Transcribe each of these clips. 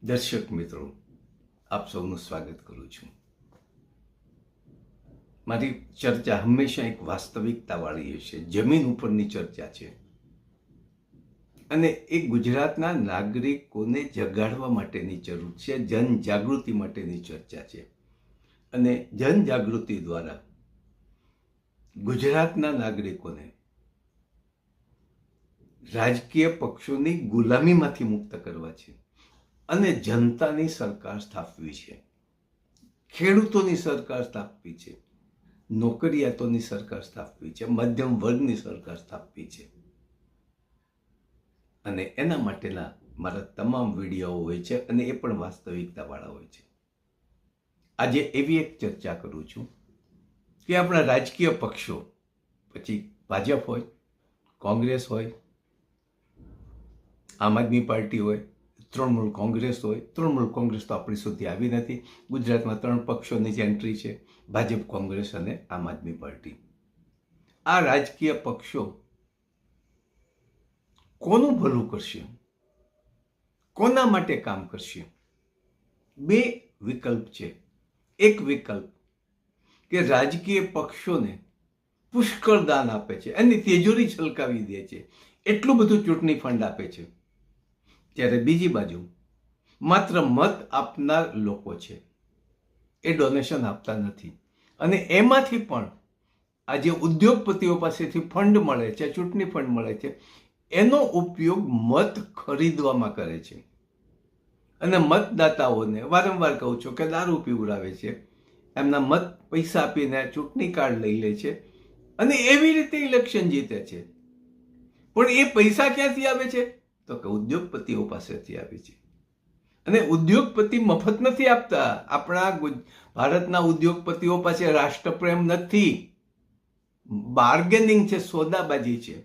દર્શક મિત્રો, આપ સૌનું સ્વાગત કરું છું. મારી ચર્ચા હંમેશા એક વાસ્તવિકતાવાળી હશે. જમીન ઉપરની ચર્ચા છે અને એ ગુજરાતના નાગરિકોને જગાડવા માટેની જરૂર છે, જનજાગૃતિ માટેની ચર્ચા છે. અને જનજાગૃતિ દ્વારા ગુજરાતના નાગરિકોને રાજકીય પક્ષોની ગુલામીમાંથી મુક્ત કરવા છે અને જનતાની સરકાર સ્થાપવી છે, ખેડૂતોની સરકાર સ્થાપવી છે, નોકરિયાતોની સરકાર સ્થાપવી છે, મધ્યમ વર્ગની સરકાર સ્થાપવી છે. અને એના માટેના મારા તમામ વિડીયો હોય છે અને એ પણ વાસ્તવિકતાવાળા હોય છે. આજે એવી એક ચર્ચા કરું છું કે આપણા રાજકીય પક્ષો, પછી ભાજપ હોય, કોંગ્રેસ હોય, આમ આદમી પાર્ટી હોય, તૃણમૂલ કોંગ્રેસ હોય. તૃણમૂલ કોંગ્રેસ તો આપણી સુધી આવી નથી. ગુજરાતમાં 3 પક્ષોની જ એન્ટ્રી છે: ભાજપ, કોંગ્રેસ અને આમ આદમી પાર્ટી. આ રાજકીય પક્ષો કોનું ભલું કરશે, કોના માટે કામ કરશે? 2 વિકલ્પ છે. એક વિકલ્પ કે રાજકીય પક્ષોને પુષ્કળ દાન આપે છે, એની તિજોરી છલકાવી દે છે, એટલું બધું ચૂંટણી ફંડ આપે છે. ત્યારે બીજી બાજુ માત્ર મત આપનાર લોકો છે, એ ડોનેશન આપતા નથી. અને એમાંથી પણ આજે ઉદ્યોગપતિઓ પાસેથી ફંડ મળે છે, ચૂંટણી ફંડ મળે છે, એનો ઉપયોગ મત ખરીદવામાં કરે છે. અને મતદાતાઓને વારંવાર કહું છું કે દારૂ પીવડાવે છે, એમના મત પૈસા આપીને ચૂંટણી કાર્ડ લઈ લે છે અને એવી રીતે ઇલેક્શન જીતે છે. પણ એ પૈસા ક્યાંથી આવે છે? તો કે ઉદ્યોગપતિઓ પાસેથી આવે છે. અને ઉદ્યોગપતિ મફત નથી આપતા. આપણા ભારતના ઉદ્યોગપતિઓ પાસે રાષ્ટ્રપ્રેમ નથી, બાર્ગેનિંગ છે, સોદાબાજી છે.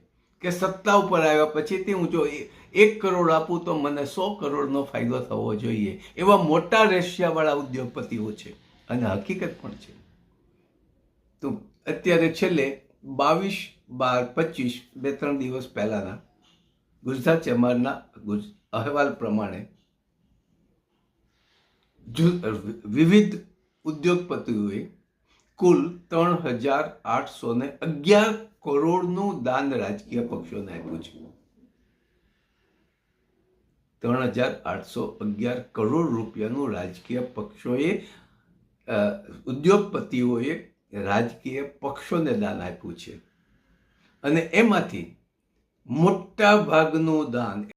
કે સત્તા ઉપર આવ્યા પછીથી હું જો 1 કરોડ આપું તો મને 100 કરોડનો ફાયદો થવો જોઈએ, એવા મોટા રેશિયાવાળા ઉદ્યોગપતિઓ છે. અને હકીકત પણ છે. તો અત્યારે છેલ્લે 22/12/25 2-3 દિવસ પહેલાના ગુજરાત ચેમ્બરના અહેવાલ પ્રમાણે વિવિધ ઉદ્યોગપતિઓએ કુલ 3,811 કરોડનું દાન રાજકીય પક્ષોને આપ્યું છે. 3,811 કરોડ રૂપિયાનું રાજકીય પક્ષોએ, ઉદ્યોગપતિઓએ રાજકીય પક્ષોને દાન આપ્યું છે. અને એમાંથી મોટા ભાગનું દાન